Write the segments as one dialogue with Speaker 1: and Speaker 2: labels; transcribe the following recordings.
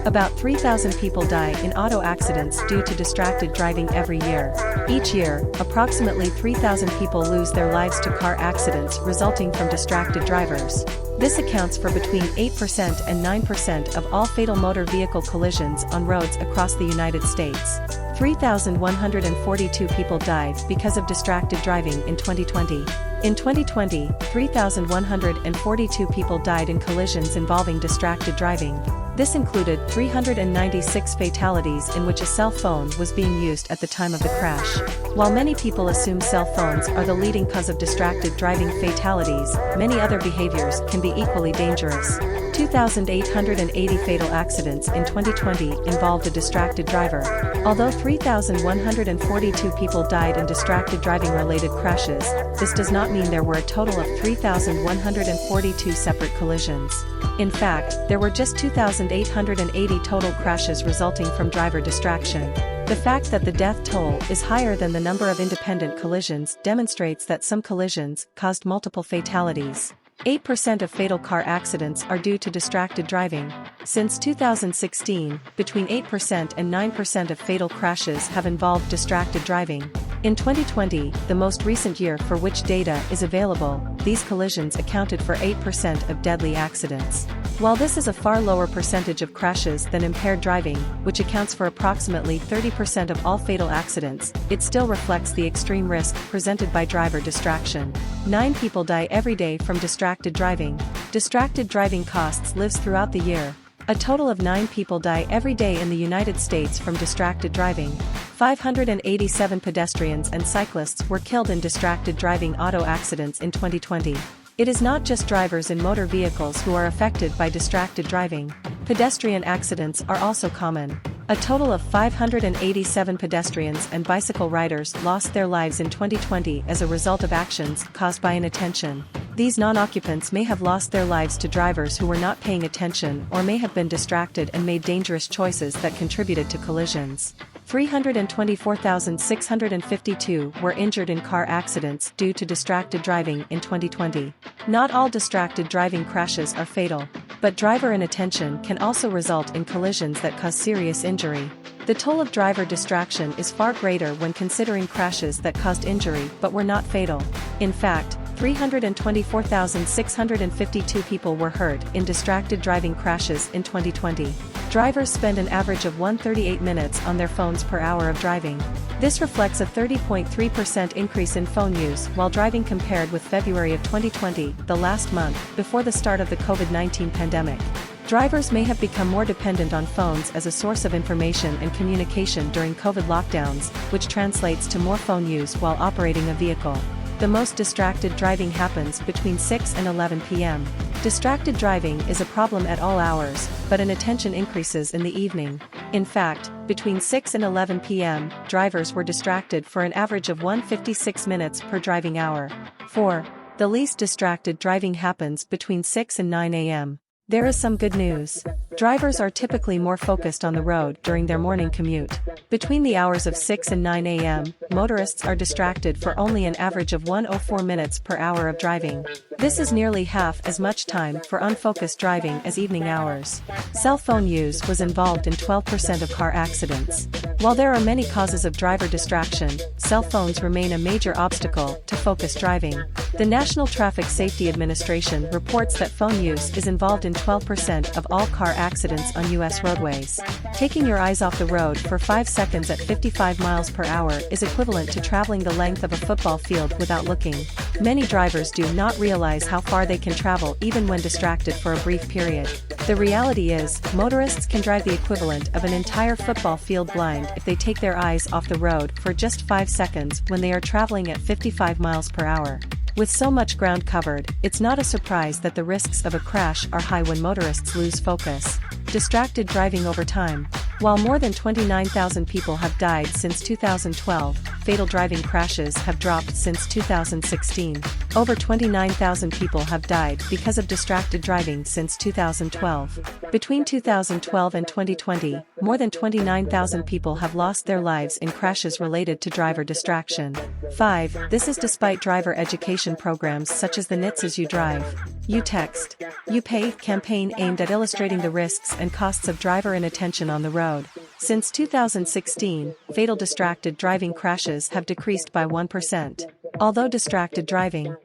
Speaker 1: About 3,000 people die in auto accidents due to distracted driving every year. Each year, approximately 3,000 people lose their lives to car accidents resulting from distracted drivers. This accounts for between 8% and 9% of all fatal motor vehicle collisions on roads across the United States. 3,142 people died because of distracted driving in 2020. In 2020, 3,142 people died in collisions involving distracted driving. This included 396 fatalities in which a cell phone was being used at the time of the crash. While many people assume cell phones are the leading cause of distracted driving fatalities, many other behaviors can be equally dangerous. 2,880 fatal accidents in 2020 involved a distracted driver. Although 3,142 people died in distracted driving-related crashes, this does not mean there were a total of 3,142 separate collisions. In fact, there were just 2,880 total crashes resulting from driver distraction. The fact that the death toll is higher than the number of independent collisions demonstrates that some collisions caused multiple fatalities. 8% of fatal car accidents are due to distracted driving. Since 2016, between 8% and 9% of fatal crashes have involved distracted driving. In 2020, the most recent year for which data is available, these collisions accounted for 8% of deadly accidents. While this is a far lower percentage of crashes than impaired driving, which accounts for approximately 30% of all fatal accidents, it still reflects the extreme risk presented by driver distraction. 9 people die every day from distracted driving. Distracted driving costs lives throughout the year. A total of 9 people die every day in the United States from distracted driving. 587 pedestrians and cyclists were killed in distracted driving auto accidents in 2020. It is not just drivers in motor vehicles who are affected by distracted driving. Pedestrian accidents are also common. A total of 587 pedestrians and bicycle riders lost their lives in 2020 as a result of actions caused by inattention. These non-occupants may have lost their lives to drivers who were not paying attention or may have been distracted and made dangerous choices that contributed to collisions. 324,652 were injured in car accidents due to distracted driving in 2020. Not all distracted driving crashes are fatal, but driver inattention can also result in collisions that cause serious injury. The toll of driver distraction is far greater when considering crashes that caused injury but were not fatal. In fact, 324,652 people were hurt in distracted driving crashes in 2020. Drivers spend an average of 138 minutes on their phones per hour of driving. This reflects a 30.3% increase in phone use while driving compared with February of 2020, the last month before the start of the COVID-19 pandemic. Drivers may have become more dependent on phones as a source of information and communication during COVID lockdowns, which translates to more phone use while operating a vehicle. The most distracted driving happens between 6 and 11 p.m. Distracted driving is a problem at all hours, but inattention increases in the evening. In fact, between 6 and 11 p.m., drivers were distracted for an average of 156 minutes per driving hour. 4. The least distracted driving happens between 6 and 9 a.m. There is some good news. Drivers are typically more focused on the road during their morning commute. Between the hours of 6 and 9 a.m., motorists are distracted for only an average of 104 minutes per hour of driving. This is nearly half as much time for unfocused driving as evening hours. Cell phone use was involved in 12% of car accidents. While there are many causes of driver distraction, cell phones remain a major obstacle to focused driving. The National Traffic Safety Administration reports that phone use is involved in 12% of all car accidents on U.S. roadways. Taking your eyes off the road for 5 seconds at 55 miles per hour is equivalent to traveling the length of a football field without looking. Many drivers do not realize how far they can travel even when distracted for a brief period. The reality is, motorists can drive the equivalent of an entire football field blind if they take their eyes off the road for just 5 seconds when they are traveling at 55 miles per hour. With so much ground covered, it's not a surprise that the risks of a crash are high when motorists lose focus. Distracted driving over time. While more than 29,000 people have died since 2012, fatal driving crashes have dropped since 2016. Over 29,000 people have died because of distracted driving since 2012. Between 2012 and 2020, more than 29,000 people have lost their lives in crashes related to driver distraction. 5. This is despite driver education programs such as the NHTSA As You Drive, You Text, You Pay campaign aimed at illustrating the risks and costs of driver inattention on the road. Since 2016, fatal distracted driving crashes have decreased by 1%. Although distracted driving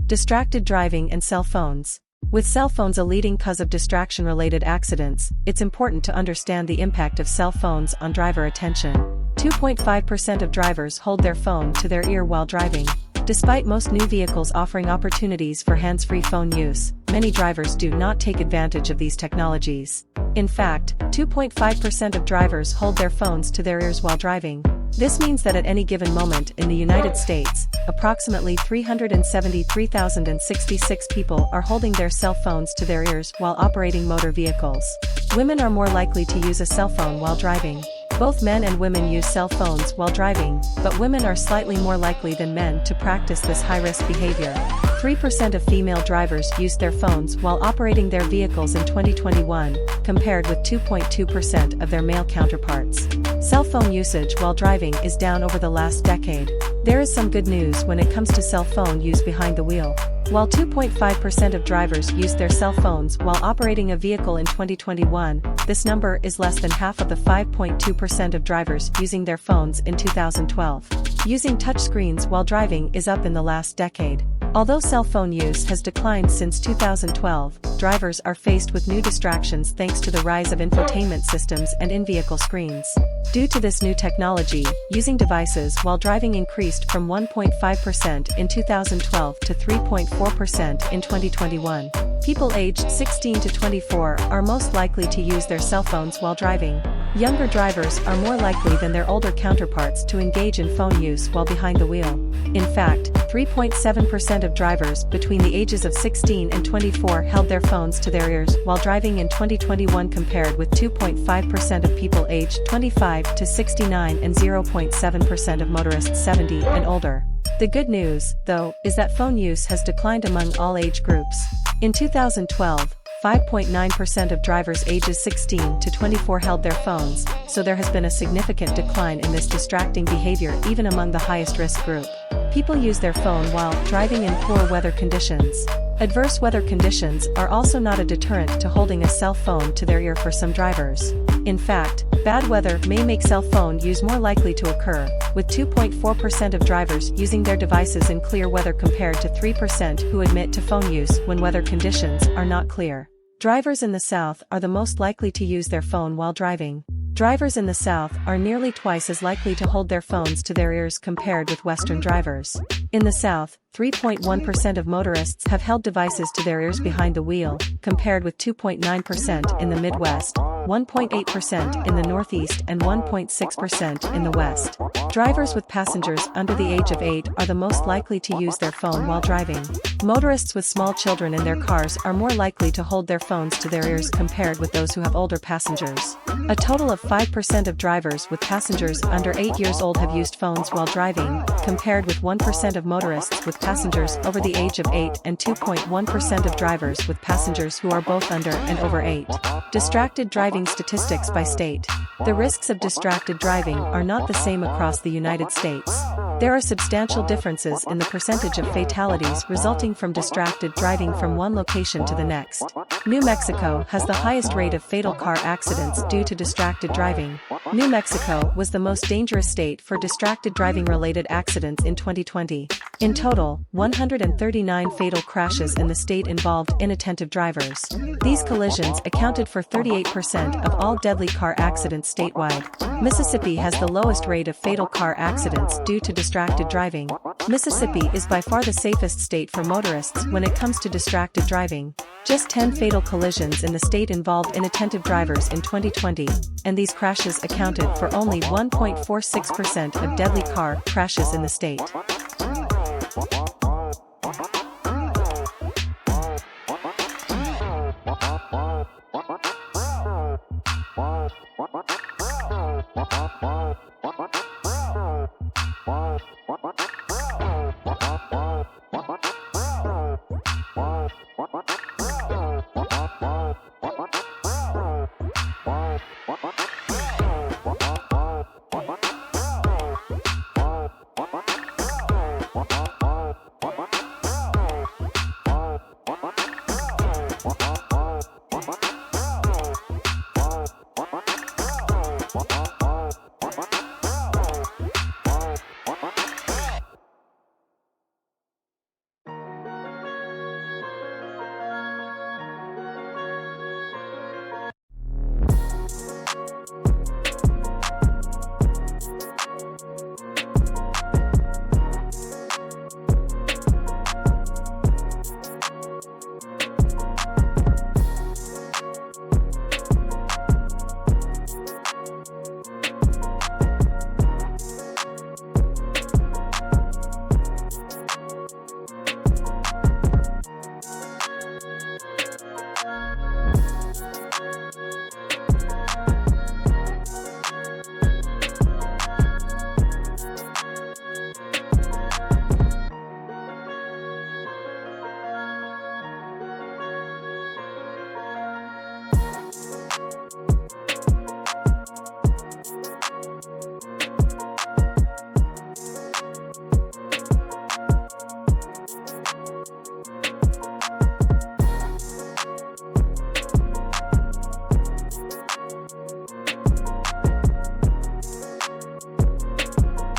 Speaker 1: Distracted driving and cell phones. With cell phones a leading cause of distraction-related accidents, it's important to understand the impact of cell phones on driver attention. 2.5% of drivers hold their phone to their ear while driving. Despite most new vehicles offering opportunities for hands-free phone use, many drivers do not take advantage of these technologies. In fact, 2.5% of drivers hold their phones to their ears while driving. This means that at any given moment in the United States, approximately 373,066 people are holding their cell phones to their ears while operating motor vehicles. Women are more likely to use a cell phone while driving. Both men and women use cell phones while driving, but women are slightly more likely than men to practice this high-risk behavior. 3% of female drivers used their phones while operating their vehicles in 2021, compared with 2.2% of their male counterparts. Cell phone usage while driving is down over the last decade. There is some good news when it comes to cell phone use behind the wheel. While 2.5% of drivers used their cell phones while operating a vehicle in 2021, this number is less than half of the 5.2% of drivers using their phones in 2012. Using touchscreens while driving is up in the last decade. Although cell phone use has declined since 2012, drivers are faced with new distractions thanks to the rise of infotainment systems and in-vehicle screens. Due to this new technology, using devices while driving increased from 1.5% in 2012 to 3.4% in 2021. People aged 16 to 24 are most likely to use their cell phones while driving. Younger drivers are more likely than their older counterparts to engage in phone use while behind the wheel. In fact, 3.7% of drivers between the ages of 16 and 24 held their phones to their ears while driving in 2021, compared with 2.5% of people aged 25 to 69 and 0.7% of motorists 70 and older. The good news, though, is that phone use has declined among all age groups. In 2012, 5.9% of drivers ages 16 to 24 held their phones, so there has been a significant decline in this distracting behavior even among the highest risk group. People use their phone while driving in poor weather conditions. Adverse weather conditions are also not a deterrent to holding a cell phone to their ear for some drivers. In fact, bad weather may make cell phone use more likely to occur, with 2.4% of drivers using their devices in clear weather compared to 3% who admit to phone use when weather conditions are not clear. Drivers in the South are the most likely to use their phone while driving. Drivers in the South are nearly twice as likely to hold their phones to their ears compared with Western drivers. In the South, 3.1% of motorists have held devices to their ears behind the wheel, compared with 2.9% in the Midwest, 1.8% in the Northeast and 1.6% in the West. Drivers with passengers under the age of 8 are the most likely to use their phone while driving. Motorists with small children in their cars are more likely to hold their phones to their ears compared with those who have older passengers. A total of 5% of drivers with passengers under 8 years old have used phones while driving, compared with 1% of motorists with passengers over the age of 8 and 2.1% of drivers with passengers who are both under and over 8. Distracted driving statistics by state. The risks of distracted driving are not the same across the United States. There are substantial differences in the percentage of fatalities resulting from distracted driving from one location to the next. New Mexico has the highest rate of fatal car accidents due to distracted driving. New Mexico was the most dangerous state for distracted driving-related accidents in 2020. In total, 139 fatal crashes in the state involved inattentive drivers. These collisions accounted for 38% of all deadly car accidents statewide. Mississippi has the lowest rate of fatal car accidents due to distracted driving. Mississippi is by far the safest state for motorists when it comes to distracted driving. Just 10 fatal collisions in the state involved inattentive drivers in 2020, and these crashes accounted for only 1.46% of deadly car crashes in the state.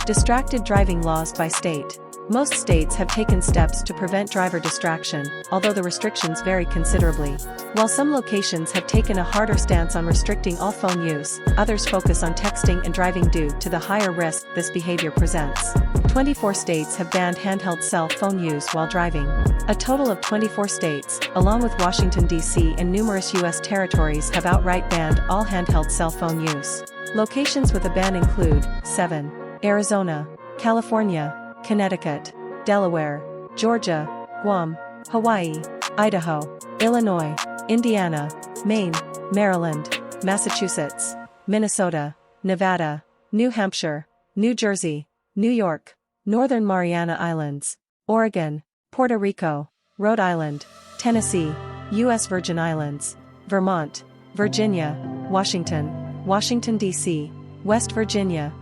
Speaker 1: Distracted driving laws by state. Most states have taken steps to prevent driver distraction, although the restrictions vary considerably. While some locations have taken a harder stance on restricting all phone use, others focus on texting and driving due to the higher risk this behavior presents. 24 states have banned handheld cell phone use while driving. A total of 24 states, along with Washington, D.C. and numerous U.S. territories, have outright banned all handheld cell phone use. Locations with a ban include 7. Arizona, California, Connecticut, Delaware, Georgia, Guam, Hawaii, Idaho, Illinois, Indiana, Maine, Maryland, Massachusetts, Minnesota, Nevada, New Hampshire, New Jersey, New York, Northern Mariana Islands, Oregon, Puerto Rico, Rhode Island, Tennessee, U.S. Virgin Islands, Vermont, Virginia, Washington, Washington, D.C., West Virginia.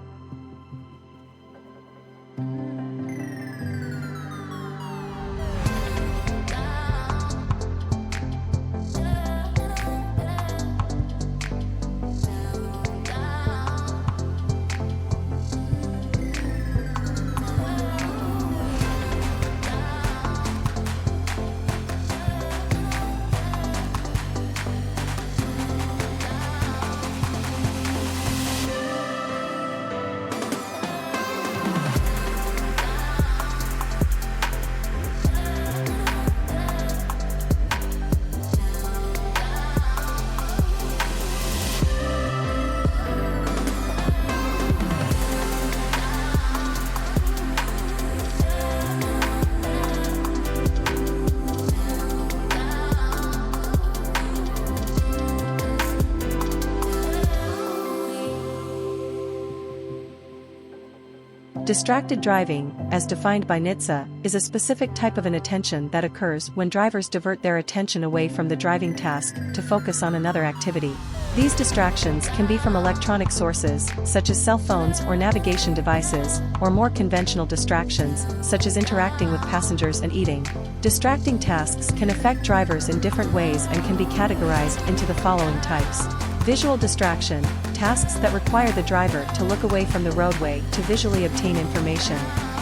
Speaker 1: Distracted driving, as defined by NHTSA, is a specific type of inattention that occurs when drivers divert their attention away from the driving task to focus on another activity. These distractions can be from electronic sources, such as cell phones or navigation devices, or more conventional distractions, such as interacting with passengers and eating. Distracting tasks can affect drivers in different ways and can be categorized into the following types. Visual distraction, tasks that require the driver to look away from the roadway to visually obtain information.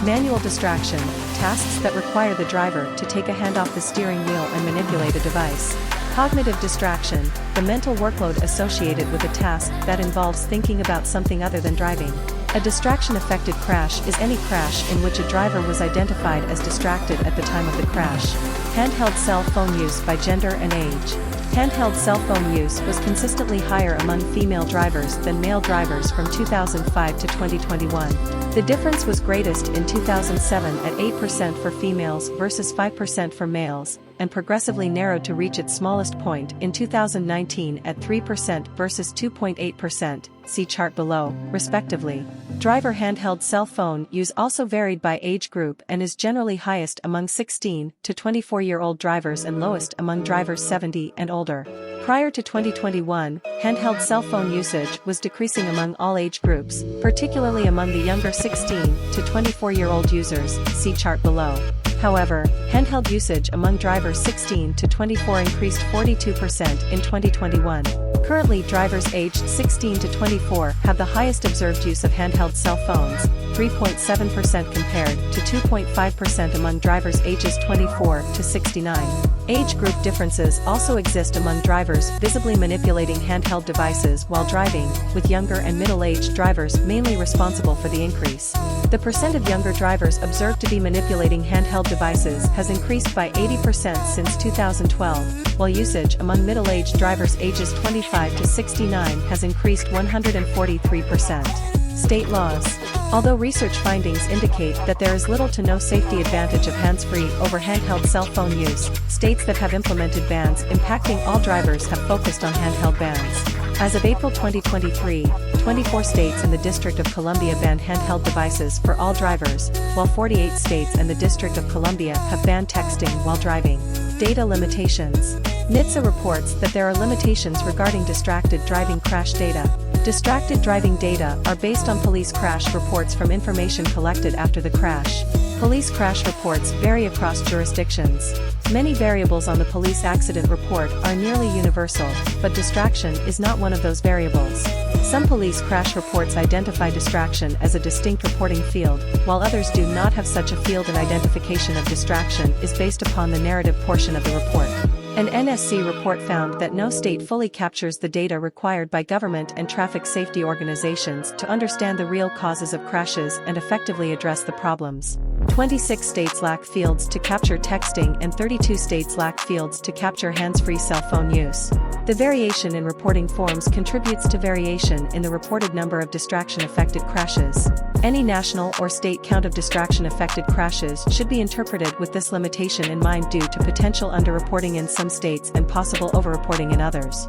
Speaker 1: Manual distraction, tasks that require the driver to take a hand off the steering wheel and manipulate a device. Cognitive distraction, the mental workload associated with a task that involves thinking about something other than driving. A distraction-affected crash is any crash in which a driver was identified as distracted at the time of the crash. Handheld cell phone use by gender and age. Handheld cell phone use was consistently higher among female drivers than male drivers from 2005 to 2021. The difference was greatest in 2007 at 8% for females versus 5% for males, and progressively narrowed to reach its smallest point in 2019 at 3% versus 2.8%, see chart below, respectively. Driver handheld cell phone use also varied by age group and is generally highest among 16 to 24-year-old drivers and lowest among drivers 70 and older. Prior to 2021, handheld cell phone usage was decreasing among all age groups, particularly among the younger 16 to 24-year-old users, see chart below. However, handheld usage among drivers 16 to 24 increased 42% in 2021. Currently, drivers aged 16 to 24 have the highest observed use of handheld cell phones, 3.7% compared to 2.5% among drivers ages 24 to 69. Age group differences also exist among drivers visibly manipulating handheld devices while driving, with younger and middle-aged drivers mainly responsible for the increase. The percent of younger drivers observed to be manipulating handheld devices has increased by 80% since 2012, while usage among middle-aged drivers ages 25 to 69 has increased 143%. State laws. Although research findings indicate that there is little to no safety advantage of hands-free over handheld cell phone use, states that have implemented bans impacting all drivers have focused on handheld bans. As of April 2023, 24 states and the District of Columbia banned handheld devices for all drivers, while 48 states and the District of Columbia have banned texting while driving. Data limitations. NHTSA reports that there are limitations regarding distracted driving crash data. Distracted driving data are based on police crash reports from information collected after the crash. Police crash reports vary across jurisdictions. Many variables on the police accident report are nearly universal, but distraction is not one of those variables. Some police crash reports identify distraction as a distinct reporting field, while others do not have such a field, and identification of distraction is based upon the narrative portion of the report. An NSC report found that no state fully captures the data required by government and traffic safety organizations to understand the real causes of crashes and effectively address the problems. 26 states lack fields to capture texting and 32 states lack fields to capture hands-free cell phone use. The variation in reporting forms contributes to variation in the reported number of distraction-affected crashes. Any national or state count of distraction-affected crashes should be interpreted with this limitation in mind due to potential underreporting in some states and possible overreporting in others.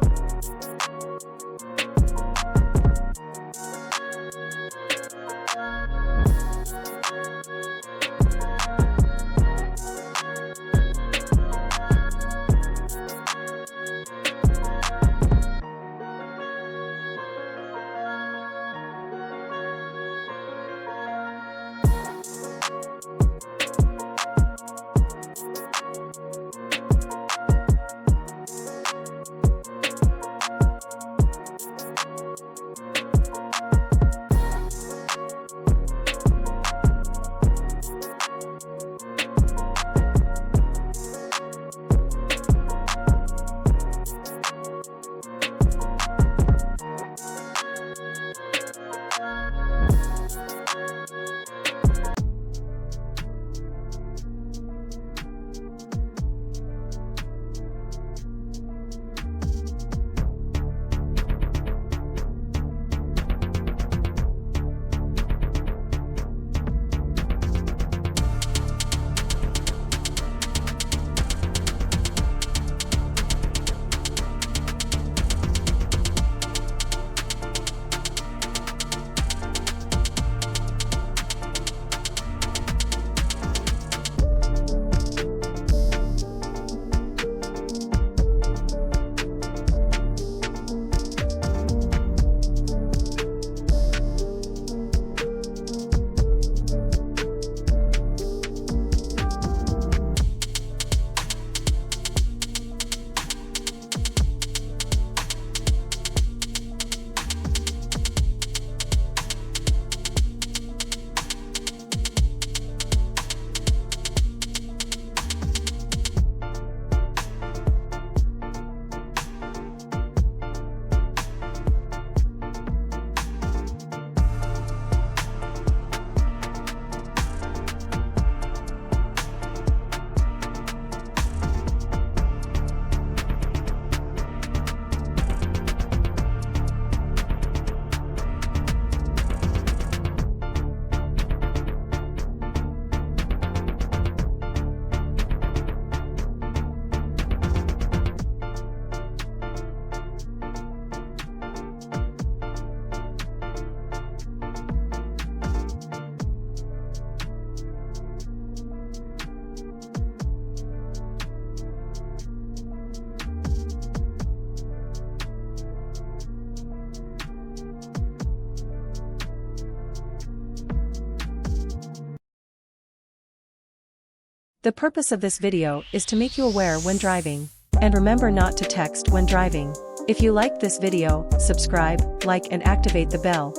Speaker 1: The purpose of this video is to make you aware when driving. And remember not to text when driving. If you liked this video, subscribe, like and activate the bell